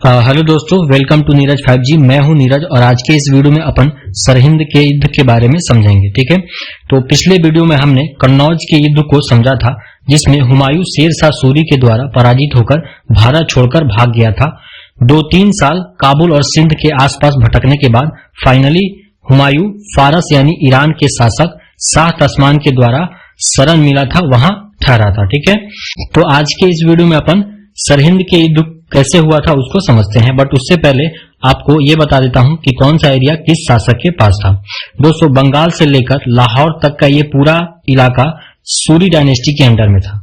Hello दोस्तों, welcome to Neeraj 5G। मैं हूं नीरज और आज के इस वीडियो में अपन सरहिंद के युद्ध के बारे में समझेंगे। ठीक है, तो पिछले वीडियो में हमने कन्नौज के युद्ध को समझा था, जिसमें हुमायूं शेर शाह सूरी के द्वारा पराजित होकर भारत छोड़कर भाग गया था। 2-3 साल काबुल और सिंध के आसपास भटकने के बाद फाइनली हुमायूं फारस यानी ईरान के शासक शाह तस्मान के द्वारा शरण मिला था, वहां ठहरा था। ठीक है, तो आज के इस वीडियो में अपन सरहिंद के युद्ध कैसे हुआ था उसको समझते हैं, बट उससे पहले आपको ये बता देता हूं कि कौन सा एरिया किस शासक के पास था। दोस्तों, बंगाल से लेकर लाहौर तक का ये पूरा इलाका सूरी डायनेस्टी के अंडर में था।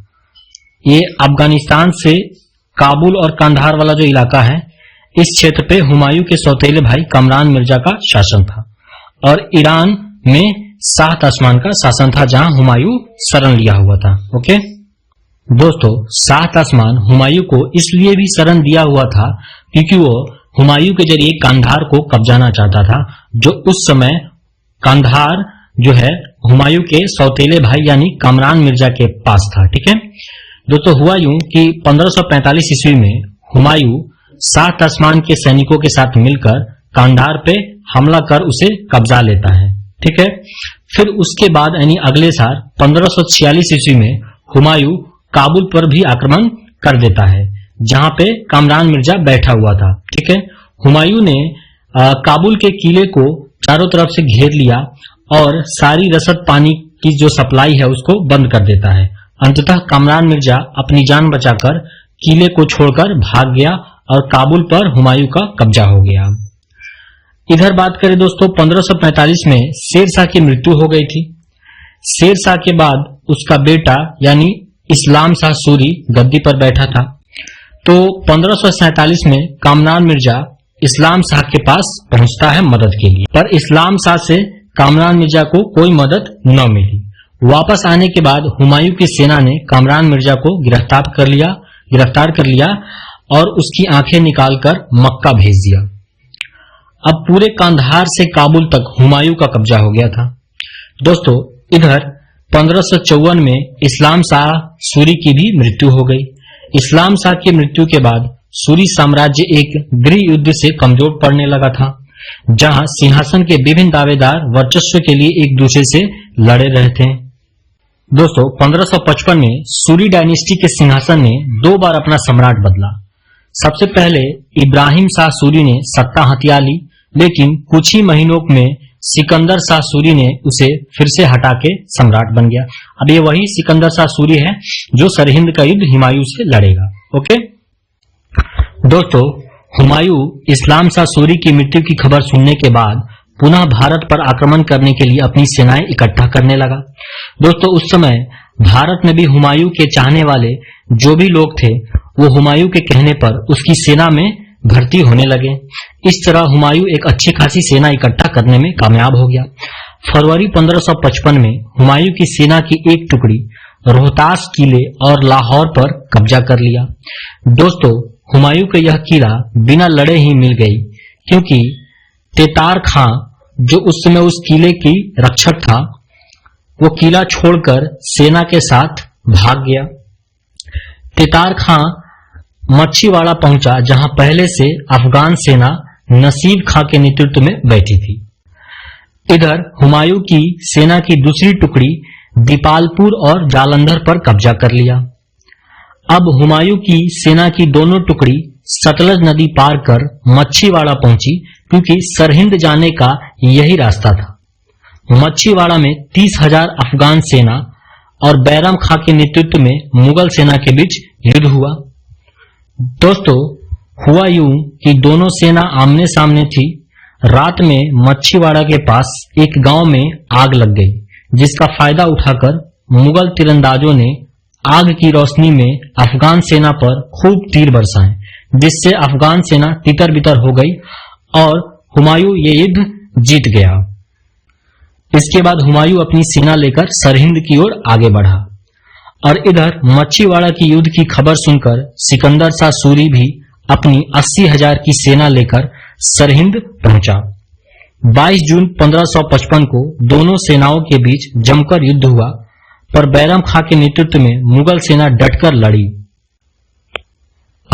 ये अफगानिस्तान से काबुल और कंधार वाला जो इलाका है, इस क्षेत्र पे हुमायूं के सौतेले भाई कमरान मिर्जा का शासन था और ईरान में शाह तस्मान का शासन था, जहां हुमायूं शरण लिया हुआ था। ओके दोस्तों, शाह तस्मान हुमायूं को इसलिए भी शरण दिया हुआ था क्योंकि वो हुमायूं के जरिए कंधार को कब्जाना चाहता था, जो उस समय कंधार जो है हुमायूं के सौतेले भाई यानी कमरान मिर्जा के पास था। ठीक है दोस्तों, हुआ यूं कि 1545 ईस्वी में हुमायूं शाह तस्मान के सैनिकों के साथ मिलकर कंधार पे हमला कर उसे कब्जा लेता है। ठीक है, फिर उसके बाद यानी अगले साल 1546 ईस्वी में हुमायूं काबुल पर भी आक्रमण कर देता है, जहां पे कमरान मिर्जा बैठा हुआ था। ठीक है, हुमायूं ने काबुल के किले को चारों तरफ से घेर लिया और सारी रसद पानी की जो सप्लाई है उसको बंद कर देता है। अंततः कमरान मिर्जा अपनी जान बचाकर किले को छोड़कर भाग गया और काबुल पर हुमायूं का कब्जा हो गया। इधर बात करें दोस्तों, 1545 में शेर शाह की मृत्यु हो गई थी। शेर शाह के बाद उसका बेटा यानी इस्लाम शाह सूरी गद्दी पर बैठा था। तो 1547 में कमरान मिर्जा इस्लाम शाह के पास पहुंचता है मदद के लिए, पर इस्लाम शाह से कमरान मिर्जा को कोई मदद न मिली। वापस आने के बाद हुमायूं की सेना ने कमरान मिर्जा को गिरफ्तार कर लिया और उसकी आंखें निकालकर मक्का भेज दिया। अब पूरे कंधार से काबुल तक हुमायूं का कब्जा हो गया था। दोस्तों, इधर 1554 में इस्लाम शाह सूरी की भी मृत्यु हो गई। इस्लाम शाह की मृत्यु के बाद सूरी साम्राज्य एक गृह युद्ध से कमजोर पड़ने लगा था, जहां सिंहासन के विभिन्न दावेदार वर्चस्व के लिए एक दूसरे से लड़े रहे थे। दोस्तों, 1555 में सूरी डायनेस्टी के सिंहासन ने 2 बार अपना सम्राट बदला। सबसे पहले इब्राहिम शाह सूरी ने सत्ता हथिया ली, लेकिन कुछ ही महीनों में सिकंदर शाह सूरी ने उसे फिर से हटा के सम्राट बन गया। अब ये वही सिकंदर शाह सूरी है जो सरहिंद का युद्ध हुमायूं से लड़ेगा। ओके दोस्तों, हुमायूं इस्लाम शाह सूरी की मृत्यु की खबर सुनने के बाद पुनः भारत पर आक्रमण करने के लिए अपनी सेनाएं इकट्ठा करने लगा। दोस्तों, उस समय भारत में भी हुमायूं के चाहने वाले जो भी लोग थे, वो हुमायूं के कहने पर उसकी सेना में भर्ती होने लगे। इस तरह हुमायूं एक अच्छी खासी सेना इकट्ठा करने में कामयाब हो गया। फरवरी 1555 में हुमायूं की सेना की एक टुकड़ी रोहतास किले और लाहौर पर कब्जा कर लिया। दोस्तों, हुमायूं का यह किला बिना लड़े ही मिल गई, क्योंकि तेतार खां जो उस समय उस किले की रक्षक था, वो किला छोड़कर सेना के साथ भाग गया। तेतार खां मच्छीवाड़ा पहुंचा, जहां पहले से अफगान सेना नसीब खां के नेतृत्व में बैठी थी। इधर हुमायूं की सेना की दूसरी टुकड़ी दीपालपुर और जालंधर पर कब्जा कर लिया। अब हुमायूं की सेना की दोनों टुकड़ी सतलज नदी पार कर मच्छीवाड़ा पहुंची, क्योंकि सरहिंद जाने का यही रास्ता था। मच्छीवाड़ा में 30,000 अफगान सेना और बैरम खां के नेतृत्व में मुगल सेना के बीच युद्ध हुआ। दोस्तों, हुआ यूं कि दोनों सेना आमने सामने थी। रात में मच्छीवाड़ा के पास एक गांव में आग लग गई, जिसका फायदा उठाकर मुगल तीरंदाजों ने आग की रोशनी में अफगान सेना पर खूब तीर बरसाए, जिससे अफगान सेना तितर बितर हो गई और हुमायूं ये युद्ध जीत गया। इसके बाद हुमायूं अपनी सेना लेकर सरहिंद की ओर आगे बढ़ा और इधर मच्छीवाड़ा की युद्ध की खबर सुनकर सिकंदर शाह सूरी भी अपनी 80,000 की सेना लेकर सरहिंद पहुंचा। 22 जून 1555 को दोनों सेनाओं के बीच जमकर युद्ध हुआ, पर बैरम खां के नेतृत्व में मुगल सेना डटकर लड़ी।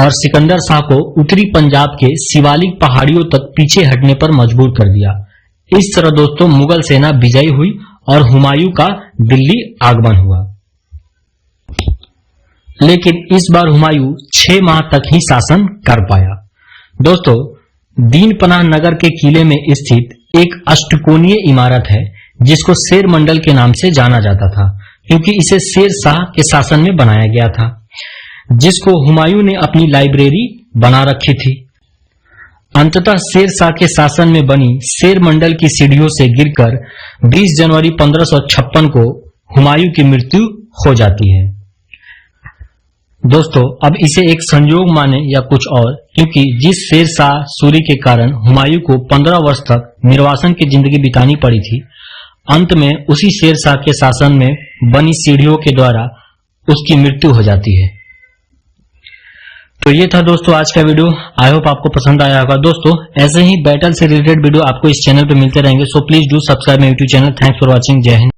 और सिकंदर शाह को उत्तरी पंजाब के शिवालिक पहाड़ियों तक पीछे हटने पर मजबूर कर दिया। इस तरह दोस्तों मुगल सेना विजयी हुई और हुमायूं का दिल्ली आगमन हुआ। लेकिन इस बार हुमायूं 6 माह तक ही शासन कर पाया। दोस्तों दीन पनाह नगर के किले में स्थित एक अष्टकोणीय इमारत है जिसको शेर मंडल के नाम से जाना जाता था, क्योंकि इसे शेर शाह के शासन में बनाया गया था, जिसको हुमायूं ने अपनी लाइब्रेरी बना रखी थी। अंततः शेर शाह के शासन में बनी शेर मंडल की सीढ़ियों से गिरकर 20 जनवरी 1556 को हुमायूं की मृत्यु हो जाती है। दोस्तों अब इसे एक संयोग माने या कुछ और, क्योंकि जिस शेर शाह सूरी के कारण हुमायूं को 15 वर्ष तक निर्वासन की जिंदगी बितानी पड़ी थी, अंत में उसी शेर शाह के शासन में बनी सीढ़ियों के द्वारा उसकी मृत्यु हो जाती है। तो ये था दोस्तों आज का वीडियो। आई होप आपको पसंद आया होगा। दोस्तों ऐसे ही बैटल से रिलेटेड वीडियो आपको इस चैनल पे मिलते रहेंगे, so please do subscribe my YouTube channel. Thanks for watching. जय हिंद।